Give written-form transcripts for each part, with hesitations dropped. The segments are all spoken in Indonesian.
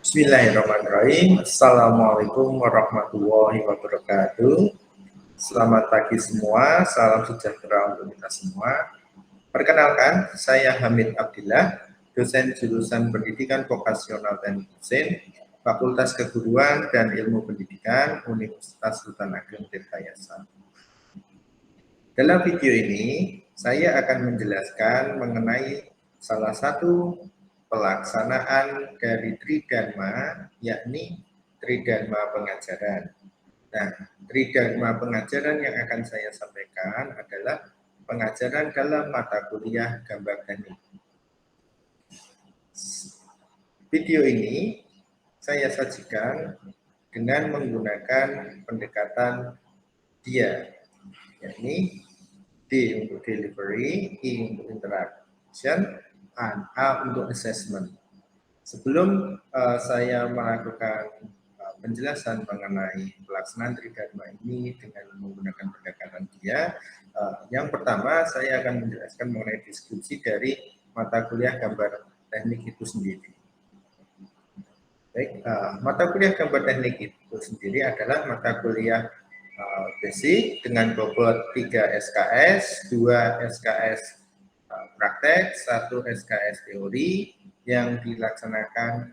Bismillahirrahmanirrahim. Assalamualaikum warahmatullahi wabarakatuh. Selamat pagi semua, salam sejahtera untuk kita semua. Perkenalkan, saya Hamid Abdillah, dosen jurusan Pendidikan Vokasional Teknik Mesin, Fakultas Keguruan dan Ilmu Pendidikan, Universitas Sultan Ageng Tirtayasa. Dalam video ini, saya akan menjelaskan mengenai salah satu pelaksanaan dari Tridharma, yakni Tridharma pengajaran. Nah, Tridharma pengajaran yang akan saya sampaikan adalah pengajaran dalam mata kuliah gambar teknik. Video ini saya sajikan dengan menggunakan pendekatan dia, yakni D untuk delivery, I untuk interaction, dan A untuk assessment. Sebelum saya melakukan penjelasan mengenai pelaksanaan Tridharma ini dengan menggunakan pendekatan dia, yang pertama saya akan menjelaskan mengenai deskripsi dari mata kuliah gambar teknik itu sendiri. Baik, mata kuliah gambar teknik itu sendiri adalah mata kuliah basic dengan bobot 3 SKS, 2 SKS praktek, 1 SKS teori yang dilaksanakan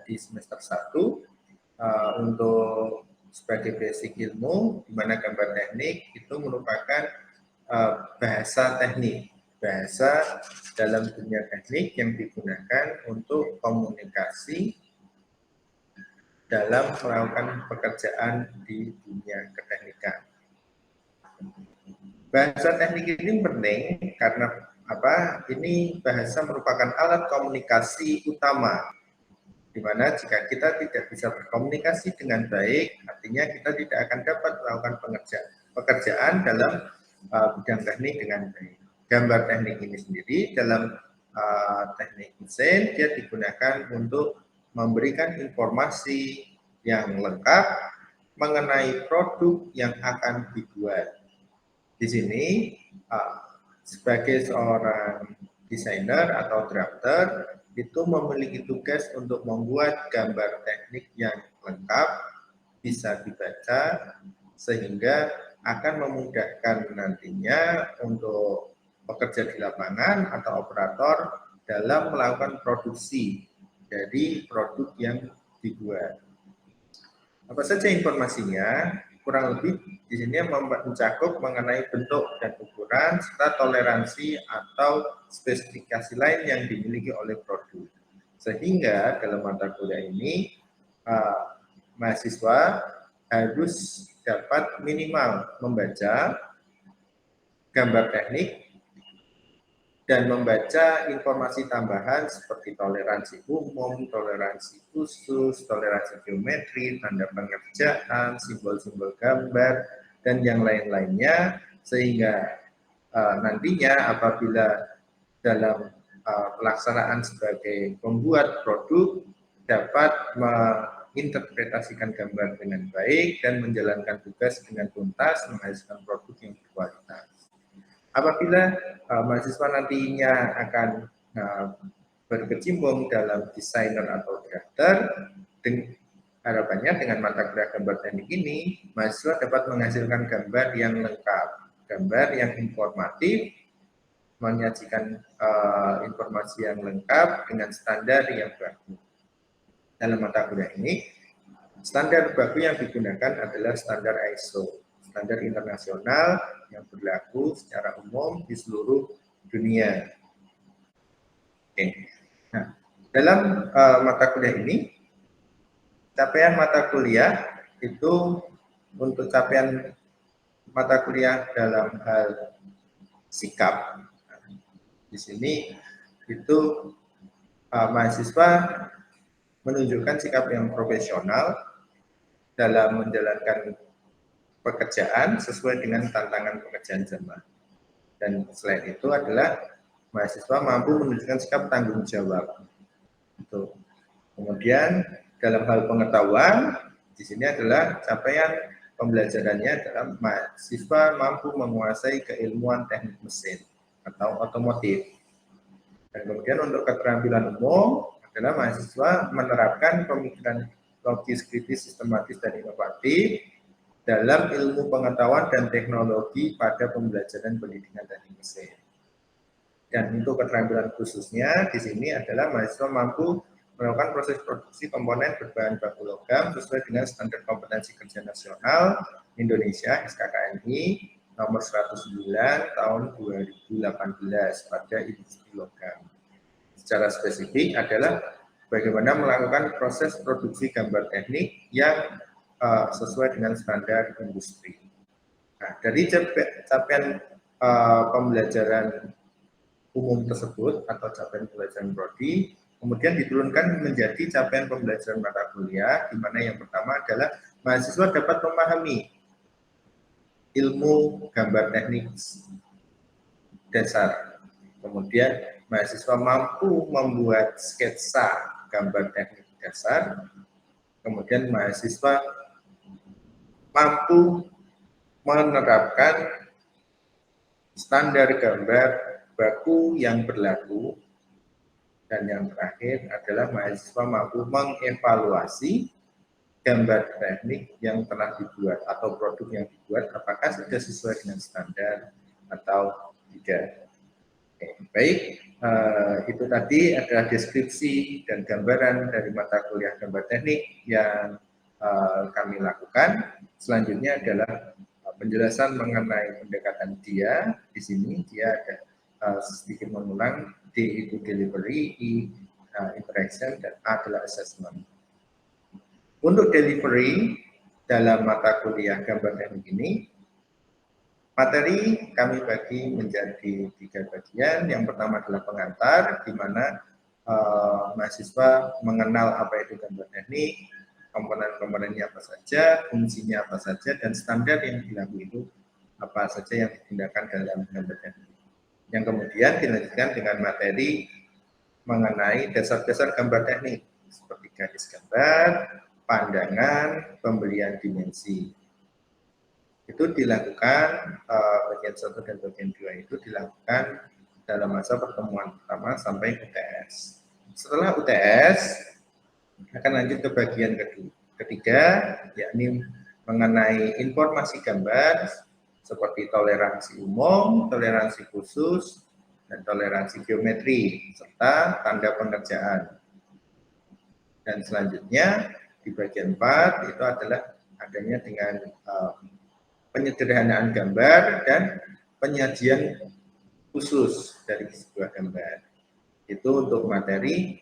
di semester 1 untuk sebagai basic ilmu, di mana gambar teknik itu merupakan bahasa teknik, bahasa dalam dunia teknik yang digunakan untuk komunikasi dalam melakukan pekerjaan di dunia keteknikan. Bahasa teknik ini penting karena apa? Ini bahasa merupakan alat komunikasi utama, di mana jika kita tidak bisa berkomunikasi dengan baik, artinya kita tidak akan dapat melakukan pekerjaan dalam bidang teknik dengan baik. Gambar teknik ini sendiri dalam teknik mesin dia digunakan untuk memberikan informasi yang lengkap mengenai produk yang akan dibuat. Di sini sebagai seorang desainer atau drafter itu memiliki tugas untuk membuat gambar teknik yang lengkap, bisa dibaca, sehingga akan memudahkan nantinya untuk pekerja di lapangan atau operator dalam melakukan produksi dari produk yang dibuat. Apa saja informasinya? Kurang lebih di sini mencakup mengenai bentuk dan ukuran serta toleransi atau spesifikasi lain yang dimiliki oleh produk. Sehingga dalam mata kuliah ini mahasiswa harus dapat minimal membaca gambar teknik dan membaca informasi tambahan seperti toleransi umum, toleransi khusus, toleransi geometri, tanda pengerjaan, simbol-simbol gambar, dan yang lain-lainnya, sehingga nantinya apabila dalam pelaksanaan sebagai pembuat produk dapat menginterpretasikan gambar dengan baik dan menjalankan tugas dengan tuntas, menghasilkan produk yang berkualitas. Apabila mahasiswa nantinya akan berkecimpung dalam desainer atau drafter, harapannya dengan mata kuliah gambar teknik ini, mahasiswa dapat menghasilkan gambar yang lengkap, gambar yang informatif, menyajikan informasi yang lengkap dengan standar yang baku. Dalam mata kuliah ini, standar baku yang digunakan adalah standar ISO, standar internasional yang berlaku secara umum di seluruh dunia. Oke. Nah, dalam mata kuliah ini, capaian mata kuliah itu untuk capaian mata kuliah dalam hal sikap. Di sini itu mahasiswa menunjukkan sikap yang profesional dalam menjalankan pekerjaan sesuai dengan tantangan pekerjaan zaman. Dan selain itu adalah mahasiswa mampu menunjukkan sikap tanggung jawab. Kemudian dalam hal pengetahuan, di sini adalah capaian pembelajarannya dalam mahasiswa mampu menguasai keilmuan teknik mesin atau otomotif. Dan kemudian untuk keterampilan umum adalah mahasiswa menerapkan pemikiran logis, kritis, sistematis, dan inovatif dalam ilmu pengetahuan dan teknologi pada pembelajaran pendidikan teknik mesin. Dan untuk keterampilan khususnya di sini adalah mahasiswa mampu melakukan proses produksi komponen berbahan baku logam sesuai dengan standar kompetensi kerja nasional Indonesia SKKNI nomor 109 tahun 2018 pada industri logam. Secara spesifik adalah bagaimana melakukan proses produksi gambar teknik yang sesuai dengan standar industri. Nah, dari capaian pembelajaran umum tersebut atau capaian pembelajaran prodi, kemudian diturunkan menjadi capaian pembelajaran mata kuliah, di mana yang pertama adalah mahasiswa dapat memahami ilmu gambar teknik dasar. Kemudian mahasiswa mampu membuat sketsa gambar teknik dasar. Kemudian mahasiswa mampu menerapkan standar gambar baku yang berlaku. Dan yang terakhir adalah mahasiswa mampu mengevaluasi gambar teknik yang telah dibuat atau produk yang dibuat apakah sudah sesuai dengan standar atau tidak. Oke, baik, itu tadi adalah deskripsi dan gambaran dari mata kuliah gambar teknik yang kami lakukan. Selanjutnya adalah penjelasan mengenai pendekatan dia. Di sini dia ada sedikit mengulang. D itu delivery, I interaction, dan A adalah assessment. Untuk delivery dalam mata kuliah gambar teknik ini, materi kami bagi menjadi 3 bagian. Yang pertama adalah pengantar, di mana mahasiswa mengenal apa itu gambar teknik, komponen-komponennya apa saja, fungsinya apa saja, dan standar yang dilakukan itu apa saja yang digunakan dalam gambar teknik. Yang kemudian dilanjutkan dengan materi mengenai dasar-dasar gambar teknik, seperti garis gambar, pandangan, pembelian dimensi. Itu dilakukan, bagian 1 dan bagian 2 itu dilakukan dalam masa pertemuan pertama sampai UTS. Setelah UTS, akan lanjut ke bagian ketiga, yakni mengenai informasi gambar, seperti toleransi umum, toleransi khusus, dan toleransi geometri, serta tanda pengerjaan. Dan selanjutnya, di bagian 4, itu adalah adanya dengan penyederhanaan gambar dan penyajian khusus dari sebuah gambar. Itu untuk materi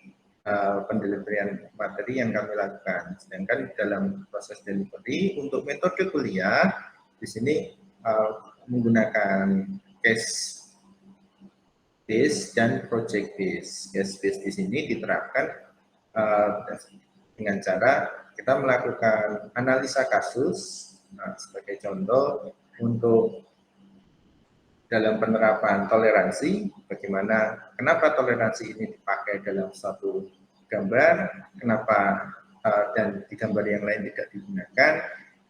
pendeliveryan materi yang kami lakukan. Sedangkan dalam proses delivery untuk metode kuliah di sini menggunakan case base dan project base. Case base di sini diterapkan dengan cara kita melakukan analisa kasus. Nah, sebagai contoh untuk dalam penerapan toleransi, bagaimana kenapa toleransi ini dipakai dalam satu gambar, kenapa dan di gambar yang lain tidak digunakan.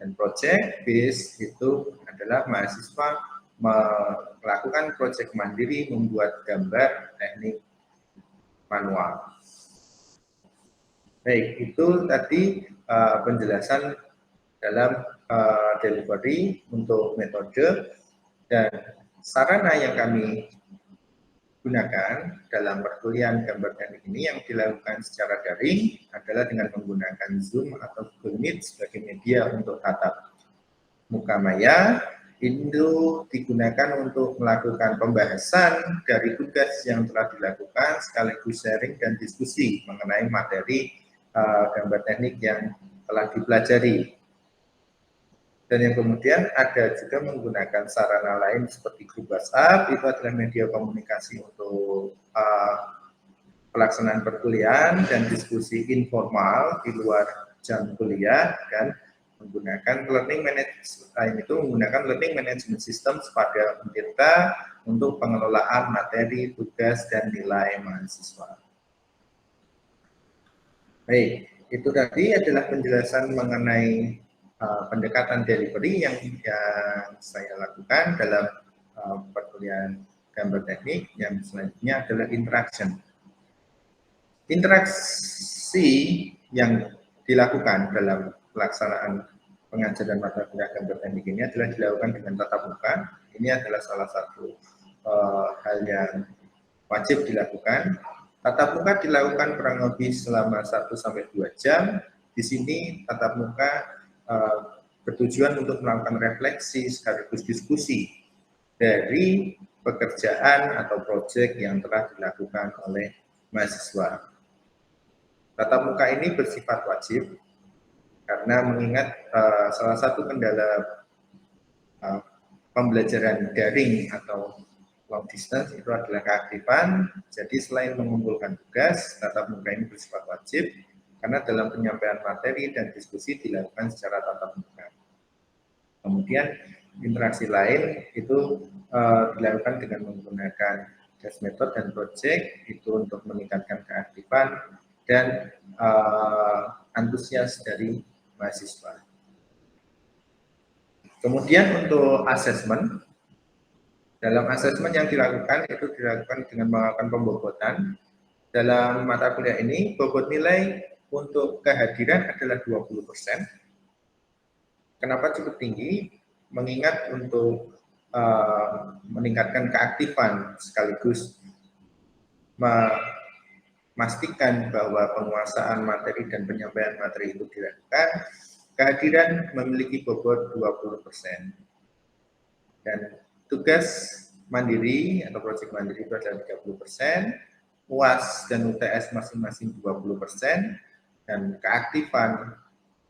Dan project base itu adalah mahasiswa melakukan project mandiri membuat gambar teknik manual. Baik, itu tadi penjelasan dalam delivery untuk metode dan sarana yang kami gunakan dalam perkuliahan gambar teknik ini yang dilakukan secara daring adalah dengan menggunakan Zoom atau Google Meet sebagai media untuk tatap muka maya. Itu digunakan untuk melakukan pembahasan dari tugas yang telah dilakukan sekaligus sharing dan diskusi mengenai materi gambar teknik yang telah dipelajari. Dan yang kemudian ada juga menggunakan sarana lain seperti grup WhatsApp, itu adalah media komunikasi untuk pelaksanaan perkuliahan dan diskusi informal di luar jam kuliah, dan menggunakan learning management system pada Untirta untuk pengelolaan materi, tugas, dan nilai mahasiswa. Baik, itu tadi adalah penjelasan mengenai pendekatan delivery yang saya lakukan dalam perkuliahan gambar teknik. Yang selanjutnya adalah interaction. Interaksi yang dilakukan dalam pelaksanaan pengajaran mata kuliah gambar teknik ini adalah dilakukan dengan tatap muka. Ini adalah salah satu hal yang wajib dilakukan. Tatap muka dilakukan kurang lebih selama 1-2 jam. Di sini tatap muka bertujuan untuk melakukan refleksi sekaligus diskusi dari pekerjaan atau proyek yang telah dilakukan oleh mahasiswa. Tatap muka ini bersifat wajib karena mengingat salah satu kendala pembelajaran daring atau long distance itu adalah keaktifan. Jadi selain mengumpulkan tugas, tatap muka ini bersifat wajib karena dalam penyampaian materi dan diskusi dilakukan secara tatap muka. Kemudian interaksi lain itu dilakukan dengan menggunakan test method dan project itu untuk meningkatkan keaktifan dan antusias dari mahasiswa. Kemudian untuk asesmen, dalam asesmen yang dilakukan itu dilakukan dengan melakukan pembobotan. Dalam mata kuliah ini, bobot nilai untuk kehadiran adalah 20%. Kenapa cukup tinggi? Mengingat untuk meningkatkan keaktifan sekaligus memastikan bahwa penguasaan materi dan penyampaian materi itu dilakukan, kehadiran memiliki bobot 20%. Dan tugas mandiri atau proyek mandiri itu adalah 30%, UAS dan UTS masing-masing 20%, dan keaktifan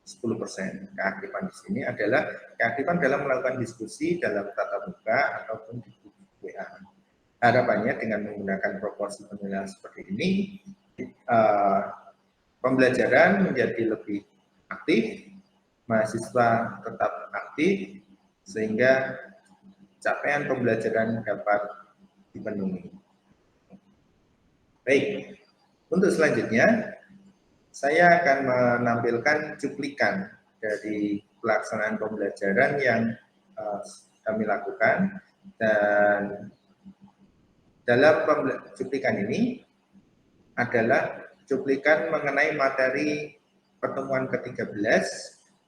10%. Keaktifan di sini adalah keaktifan dalam melakukan diskusi dalam tatap muka ataupun di grup WA. Harapannya dengan menggunakan proporsi penilaian seperti ini, pembelajaran menjadi lebih aktif, mahasiswa tetap aktif, sehingga capaian pembelajaran dapat dipenuhi. Baik, untuk selanjutnya, saya akan menampilkan cuplikan dari pelaksanaan pembelajaran yang kami lakukan, dan dalam cuplikan ini adalah cuplikan mengenai materi pertemuan ke-13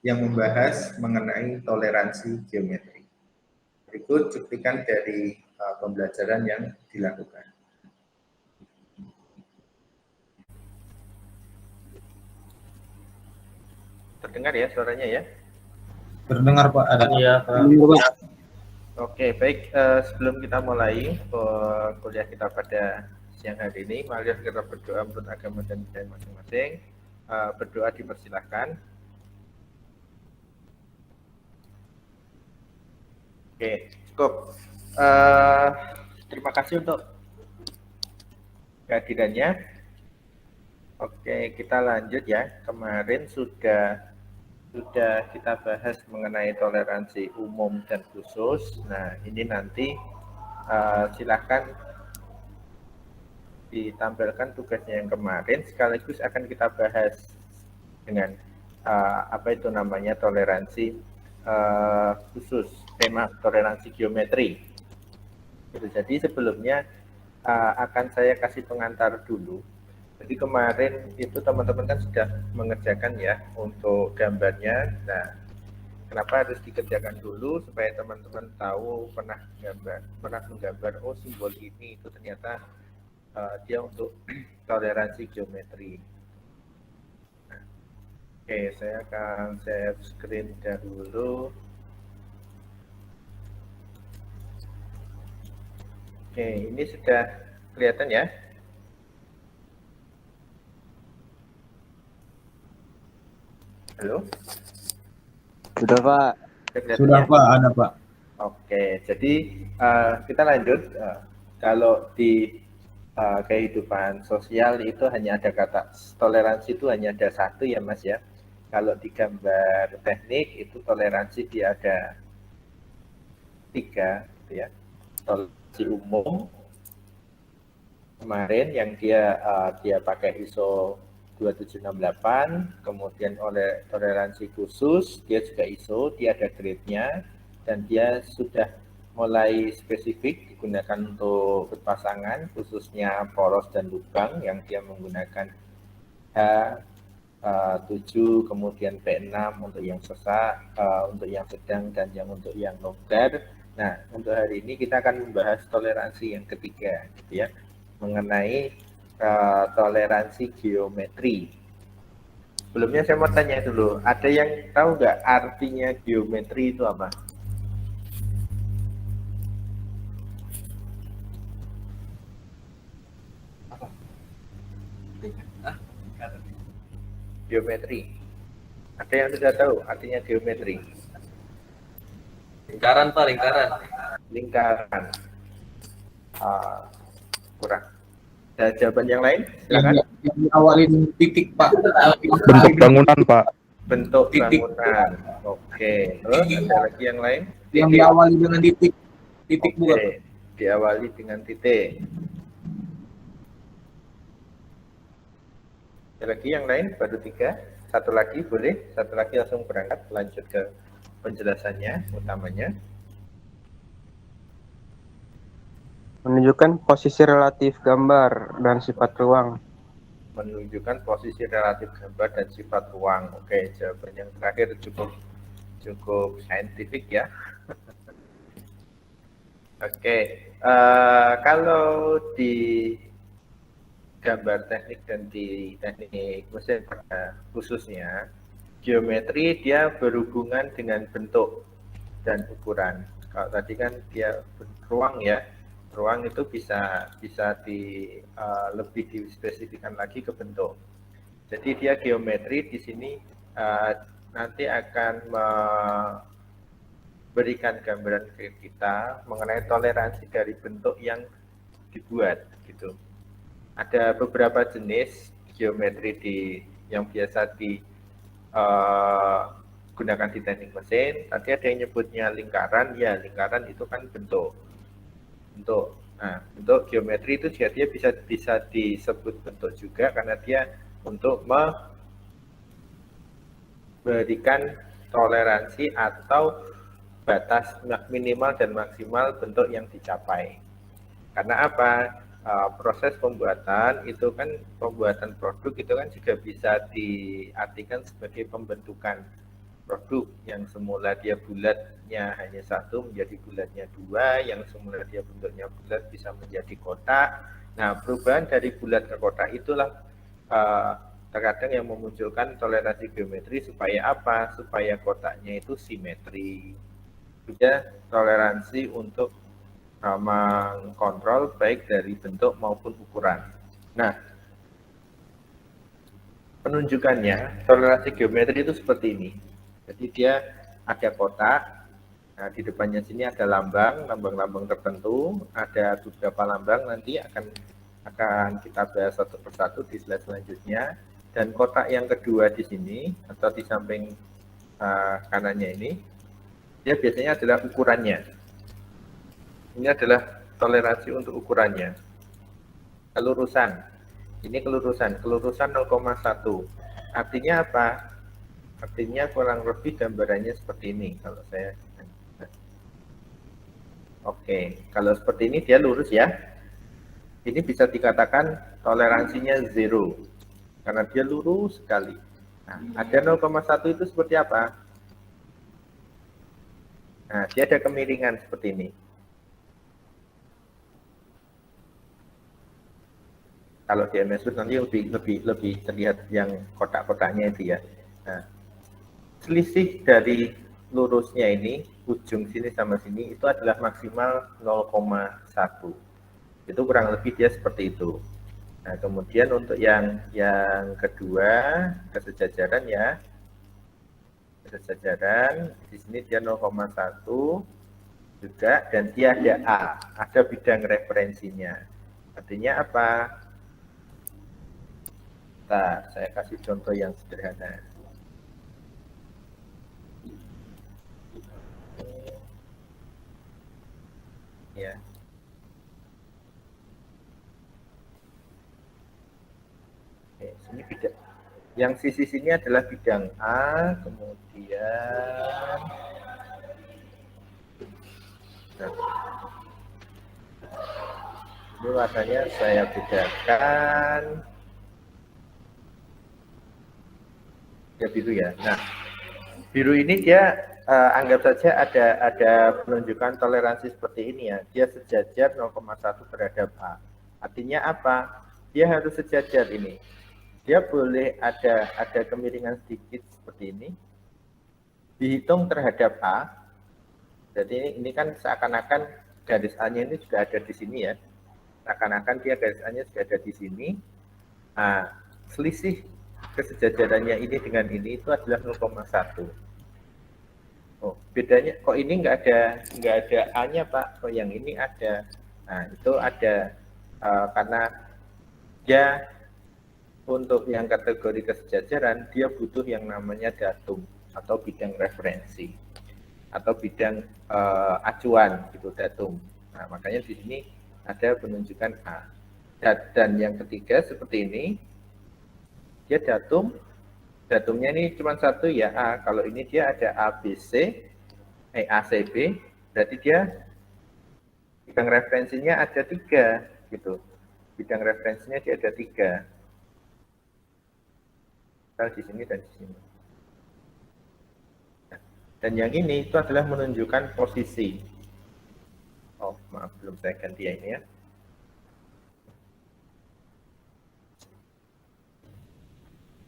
yang membahas mengenai toleransi geometri. Berikut cuplikan dari pembelajaran yang dilakukan. Terdengar ya suaranya ya? Terdengar Pak. Ada. Iya Pak. Oke, baik. Sebelum kita mulai kuliah kita pada siang hari ini, mari kita berdoa menurut agama dan budaya masing-masing. Berdoa dipersilahkan. Oke, cukup. Terima kasih untuk kehadirannya. Oke, kita lanjut ya. Kemarin sudah kita bahas mengenai toleransi umum dan khusus. Nah, ini nanti silakan ditampilkan tugasnya yang kemarin, sekaligus akan kita bahas dengan apa itu namanya toleransi khusus, tema toleransi geometri. Jadi sebelumnya akan saya kasih pengantar dulu. Jadi kemarin itu teman-teman kan sudah mengerjakan ya untuk gambarnya. Nah, kenapa harus dikerjakan dulu supaya teman-teman tahu pernah menggambar, oh simbol ini itu ternyata dia untuk toleransi geometri. Nah, oke, saya akan share screen dahulu. Oke, ini sudah kelihatan ya? Halo? Sudah Pak. Sudah ya? Pak, ada Pak. Oke, jadi kita lanjut. Kalau di kehidupan sosial itu hanya ada kata toleransi, itu hanya ada satu ya Mas ya. Kalau di gambar teknik itu toleransi dia ada 3 gitu ya. Toleransi umum kemarin yang dia pakai ISO 2768, kemudian oleh toleransi khusus dia juga ISO, dia ada grade-nya dan dia sudah mulai spesifik digunakan untuk berpasangan, khususnya poros dan lubang yang dia menggunakan H7, kemudian P6 untuk yang sesak, untuk yang sedang, dan yang untuk yang longgar. Nah, untuk hari ini kita akan membahas toleransi yang ketiga, gitu ya, mengenai toleransi geometri. Sebelumnya saya mau tanya dulu, ada yang tahu nggak artinya geometri itu apa? Geometri. Ada yang tidak tahu artinya geometri? Lingkaran Pak, lingkaran. Lingkaran. Kurang. Ada jawaban yang lain? Silakan. Yang diawali titik Pak. Bentuk bangunan, Pak. Bentuk Titik. bangunan. Oke. Terus ada lagi yang lain? Yang diawali dengan titik. Titik Oke. bukan? Diawali dengan titik. Ada lagi yang lain? Baru 3. Satu lagi boleh? Satu lagi langsung berangkat. Lanjut ke penjelasannya, utamanya. Menunjukkan posisi relatif gambar dan sifat ruang. Menunjukkan posisi relatif gambar dan sifat ruang. Oke, jawaban yang terakhir cukup saintifik ya. Oke, kalau di gambar teknik dan di teknik mesin khususnya, geometri dia berhubungan dengan bentuk dan ukuran. Kalau tadi kan dia ruang ya, ruang itu bisa lebih dispesifikkan lagi ke bentuk. Jadi dia geometri di sini nanti akan memberikan gambaran ke kita mengenai toleransi dari bentuk yang dibuat gitu. Ada beberapa jenis geometri yang biasa digunakan di teknik mesin. Tadi ada yang nyebutnya lingkaran, ya lingkaran itu kan bentuk. Nah, bentuk geometri itu dia bisa disebut bentuk juga karena dia untuk memberikan toleransi atau batas minimal dan maksimal bentuk yang dicapai. Karena apa? Proses pembuatan itu kan, pembuatan produk itu kan juga bisa diartikan sebagai pembentukan produk yang semula dia bulatnya hanya 1 menjadi bulatnya 2, yang semula dia bentuknya bulat bisa menjadi kotak. Nah, perubahan dari bulat ke kotak itulah terkadang yang memunculkan toleransi geometri. Supaya apa? Supaya kotaknya itu simetri. Juga toleransi untuk mengkontrol baik dari bentuk maupun ukuran. Nah, penunjukannya toleransi geometri itu seperti ini. Jadi dia ada kotak, nah di depannya sini ada lambang tertentu, ada beberapa lambang, nanti akan kita bahas satu persatu di slide selanjutnya. Dan kotak yang kedua di sini atau di samping kanannya ini, dia biasanya adalah ukurannya. Ini adalah toleransi untuk ukurannya. Kelurusan. Ini kelurusan 0,1. Artinya apa? Artinya kurang lebih gambarannya seperti ini kalau saya. Oke, kalau seperti ini dia lurus ya. Ini bisa dikatakan toleransinya 0 karena dia lurus sekali. Nah, ada 0,1 itu seperti apa? Nah, dia ada kemiringan seperti ini. Kalau di MS Word nanti lebih terlihat yang kotak-kotaknya itu ya. Nah, selisih dari lurusnya ini, ujung sini sama sini itu adalah maksimal 0,1. Itu kurang lebih dia seperti itu. Nah, kemudian untuk yang kedua, kesejajaran ya. Kesejajaran di sini dia 0,1 juga, dan dia ada bidang referensinya. Artinya apa? Nah, saya kasih contoh yang sederhana. Ya. Oke, sini bidang. Yang sisi sini adalah bidang A, kemudian Ini warnanya saya bedakan. Ya biru ya. Nah, biru ini dia anggap saja ada penunjukan toleransi seperti ini ya. Dia sejajar 0,1 terhadap A. Artinya apa? Dia harus sejajar ini. Dia boleh ada kemiringan sedikit seperti ini. Dihitung terhadap A. Jadi ini kan seakan-akan garis A-nya ini juga ada di sini ya. Seakan-akan dia garis A-nya juga ada di sini. Nah, selisih kesejajarannya ini dengan ini itu adalah 0,1. Oh, bedanya kok ini nggak ada A-nya Pak, kok yang ini ada. Nah, itu ada karena dia untuk yang kategori kesejajaran dia butuh yang namanya datum atau bidang referensi atau bidang acuan gitu, datum. Nah, makanya di sini ada penunjukan A. Dan yang ketiga seperti ini, dia datumnya ini cuma satu ya A. Kalau ini dia ada ABC, ACB, berarti dia bidang referensinya ada 3 gitu. Bidang referensinya dia ada 3. Di sini dan di sini. Dan yang ini itu adalah menunjukkan posisi. Oh maaf, belum saya ganti ya ini ya.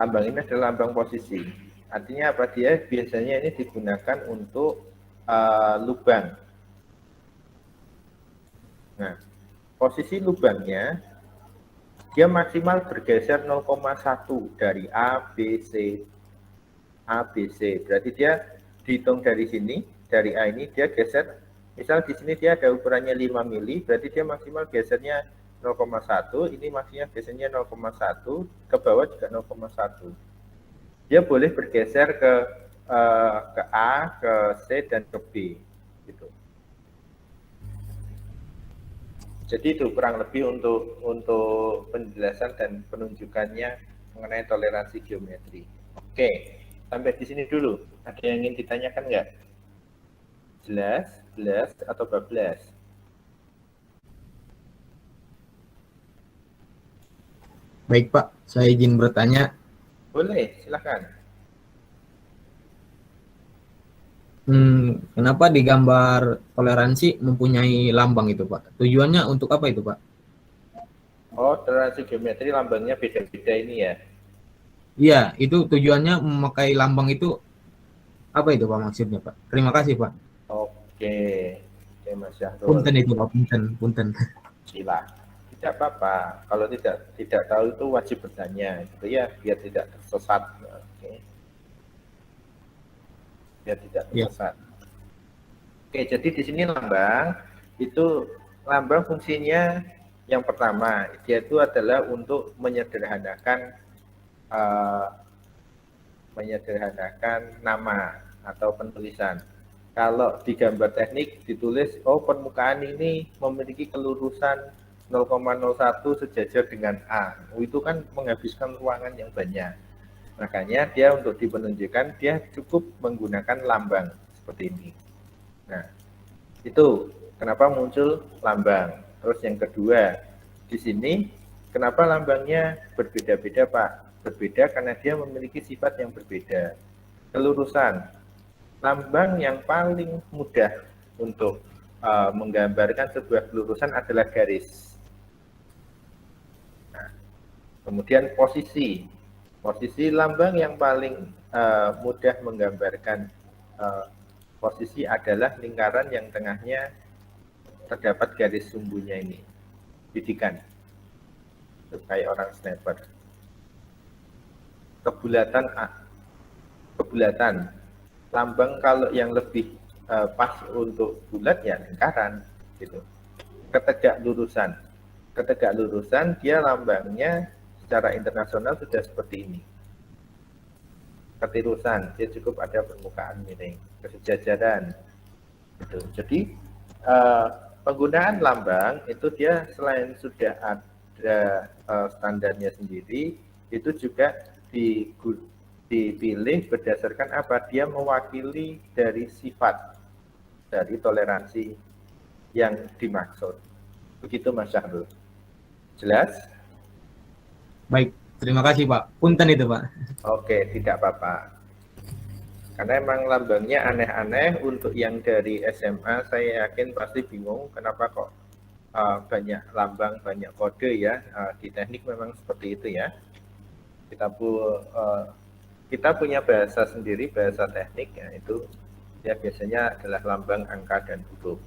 Lambang ini adalah lambang posisi. Artinya apa? Dia biasanya ini digunakan untuk lubang. Nah, posisi lubangnya dia maksimal bergeser 0,1 dari A, B, C. A, B, C. Berarti dia dihitung dari sini, dari A ini dia geser. Misal di sini dia ada ukurannya 5 mili, berarti dia maksimal gesernya 0,1, ini maksudnya gesernya 0,1, ke bawah juga 0,1. Dia boleh bergeser ke A, ke C, dan ke B. Gitu. Jadi itu kurang lebih untuk penjelasan dan penunjukannya mengenai toleransi geometri. Oke, sampai di sini dulu. Ada yang ingin ditanyakan nggak? Jelas atau bablas? Baik Pak, saya izin bertanya. Boleh, silakan. Kenapa di gambar toleransi mempunyai lambang itu Pak? Tujuannya untuk apa itu Pak? Oh, toleransi geometri lambangnya beda-beda ini ya? Iya, itu tujuannya memakai lambang itu apa itu Pak maksudnya Pak? Terima kasih Pak. Oke, Mas Syahrul. Punten itu Pak, punten. Sila. Tidak apa-apa. Kalau tidak tahu itu wajib bertanya, gitu ya, biar tidak tersesat. Oke. Biar tidak tersesat. Oke, jadi di sini lambang itu lambang fungsinya yang pertama yaitu adalah untuk menyederhanakan nama atau penulisan. Kalau di gambar teknik ditulis, oh permukaan ini memiliki kelurusan 0,01 sejajar dengan A. Itu kan menghabiskan ruangan yang banyak. Makanya dia untuk dipenunjukkan dia cukup menggunakan lambang seperti ini. Nah, itu kenapa muncul lambang. Terus yang kedua, di sini kenapa lambangnya berbeda-beda Pak? Berbeda karena dia memiliki sifat yang berbeda. Kelurusan. Lambang yang paling mudah untuk menggambarkan sebuah kelurusan adalah garis. Nah, kemudian posisi. Posisi lambang yang paling mudah menggambarkan posisi adalah lingkaran yang tengahnya terdapat garis sumbunya ini, bidikan, kayak orang sniper. Kebulatan, lambang kalau yang lebih pas untuk bulat ya lingkaran, gitu. Ketegak lurusan dia lambangnya secara internasional sudah seperti ini. Ketirusan, dia cukup ada permukaan miring. Kesejajaran, gitu. Jadi penggunaan lambang itu dia selain sudah ada standarnya sendiri, itu juga dipilih berdasarkan apa? Dia mewakili dari sifat dari toleransi yang dimaksud. Begitu Mas Syahrul. Jelas? Baik, terima kasih Pak. Punten itu Pak. Oke, tidak apa-apa. Karena emang lambangnya aneh-aneh. Untuk yang dari SMA saya yakin pasti bingung kenapa kok banyak lambang, banyak kode ya. Di teknik memang seperti itu ya. Kita punya bahasa sendiri, bahasa teknik ya, itu ya biasanya adalah lambang, angka, dan huruf.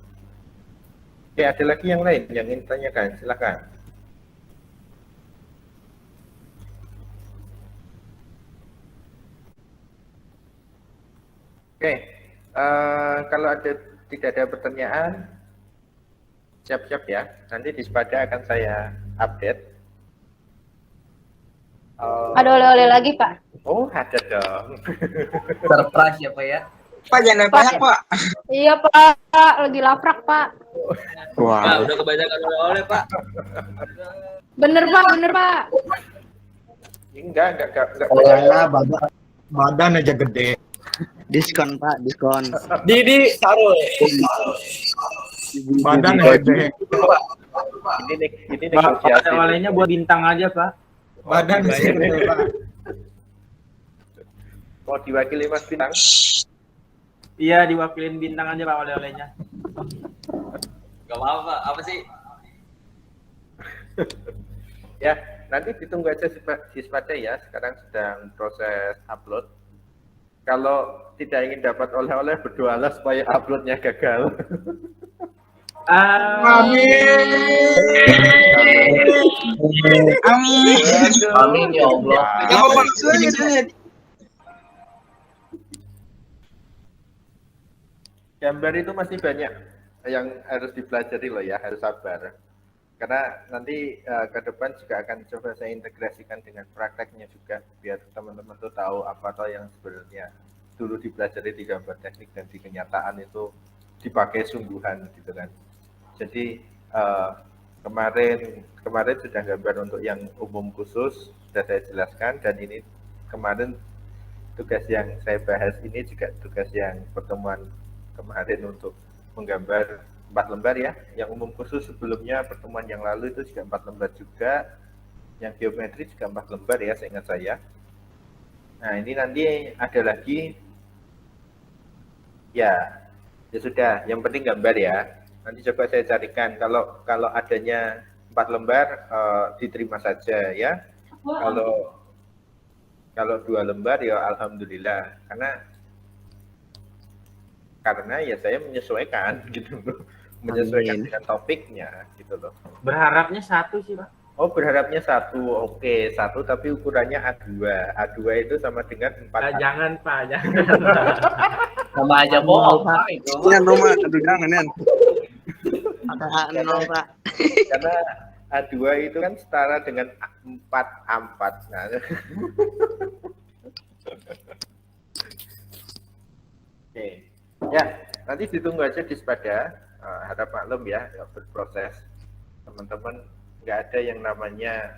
Oke, ada lagi yang lain yang ingin tanyakan, silakan. Oke, kalau tidak ada pertanyaan, siap-siap ya. Nanti di Spada akan saya update. Ada oleh-oleh lagi, Pak. Oh, ada dong. Surprise ya Pak ya. Pak jangan banyak Pak. Iya, Pak. Lagi laprak, Pak. Wah, udah kebanyakan oleh-oleh Pak. Bener, Pak. Bener, Pak. Enggak. Saya badan aja gede. Diskon Pak, diskon. Didi taruh. Badan aja gede. Ini negosiasi. Olehnya buat bintang aja Pak. Badan aja gede Pak. Mau diwakili Mas Bintang? Iya, diwakilin bintang aja Pak oleh-olehnya. Gak apa-apa, apa sih? Ya, nanti ditunggu aja di Spada ya. Sekarang sedang proses upload. Kalau tidak ingin dapat oleh-oleh, berdoalah supaya uploadnya gagal. Amin ya Allah. Gambar itu masih banyak yang harus dipelajari loh ya, harus sabar. Karena nanti ke depan juga akan coba saya integrasikan dengan prakteknya juga, biar teman-teman tuh tahu apa toh yang sebenarnya dulu dipelajari di gambar teknik dan di kenyataan itu dipakai sungguhan gitu kan. Jadi kemarin sudah gambar untuk yang umum khusus sudah saya jelaskan, dan ini kemarin tugas yang saya bahas ini juga tugas yang pertemuan kemarin untuk menggambar 4 lembar ya. Yang umum khusus sebelumnya pertemuan yang lalu itu juga 4 lembar juga. Yang geometri juga 4 lembar ya, seingat saya. Nah ini nanti ada lagi ya sudah, yang penting gambar ya. Nanti coba saya carikan, kalau adanya 4 lembar diterima saja ya. Kalau 2 lembar ya alhamdulillah, karena ya saya menyesuaikan gitu loh, menyesuaikan dengan topiknya gitu loh. Berharapnya 1 sih Pak. Oh, berharapnya 1, oke 1 tapi ukurannya A2. A2 itu sama dengan 4. Jangan Pak, jangan. Sama aja bohong Pak itu. Jangan rumah, aduh jangan ya. Pak. Karena A2 itu kan setara dengan 4A4. Nah. Oke. Ya, nanti ditunggu aja di Spada. Harap maklum ya, berproses. Teman-teman, nggak ada yang namanya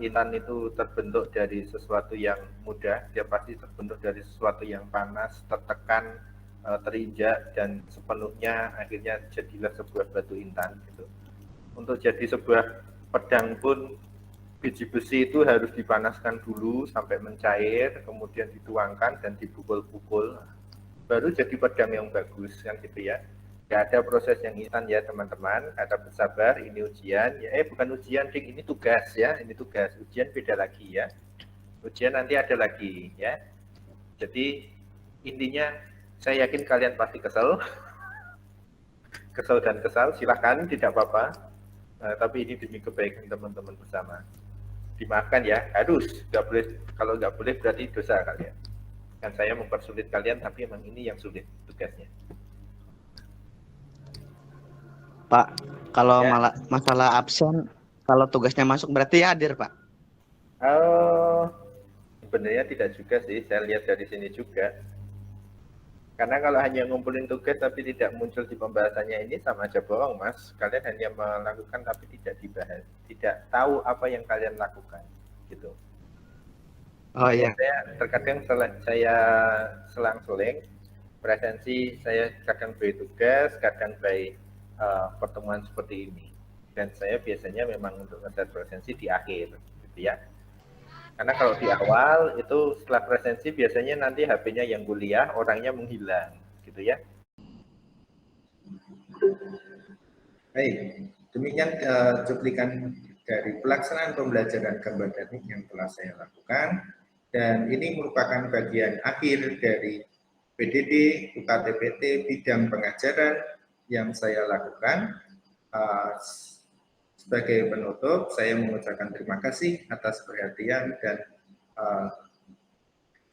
intan itu terbentuk dari sesuatu yang mudah. Dia pasti terbentuk dari sesuatu yang panas, tertekan, terinjak, dan sepenuhnya akhirnya jadilah sebuah batu intan. Gitu. Untuk jadi sebuah pedang pun, biji besi itu harus dipanaskan dulu sampai mencair, kemudian dituangkan dan dipukul-pukul. Baru jadi pedang yang bagus kan gitu ya. Gak ada proses yang instan ya teman-teman, ada bersabar, ini ujian ya, bukan ujian Dik, ini tugas ya, ini tugas. Ujian beda lagi ya, ujian nanti ada lagi ya. Jadi intinya saya yakin kalian pasti kesel dan kesal, silahkan, tidak apa-apa, tapi ini demi kebaikan teman-teman bersama. Dimaafkan ya, harus, nggak boleh, kalau nggak boleh berarti dosa kalian. Dan saya mempersulit kalian, tapi emang ini yang sulit tugasnya. Pak, kalau Ya. masalah absen, kalau tugasnya masuk berarti hadir Pak? Sebenarnya tidak juga sih, saya lihat dari sini juga. Karena kalau hanya ngumpulin tugas tapi tidak muncul di pembahasannya ini sama aja bohong Mas. Kalian hanya melakukan tapi tidak dibahas, tidak tahu apa yang kalian lakukan, gitu. Oh iya. Saya terkadang saya selang-seling presensi, saya kadang by tugas, kadang by pertemuan seperti ini. Dan saya biasanya memang untuk ngetes presensi di akhir, gitu ya. Karena kalau di awal itu setelah presensi biasanya nanti HP-nya yang kuliah, orangnya menghilang, gitu ya. Baik, demikian cuplikan dari pelaksanaan pembelajaran gambar teknik yang telah saya lakukan. Dan ini merupakan bagian akhir dari PDD UKTPT bidang pengajaran yang saya lakukan. Sebagai penutup, saya mengucapkan terima kasih atas perhatian dan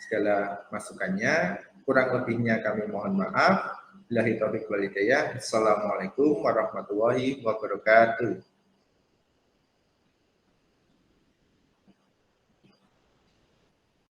segala masukannya. Kurang lebihnya kami mohon maaf. Billahi taufiq wal hidayah. Assalamualaikum warahmatullahi wabarakatuh.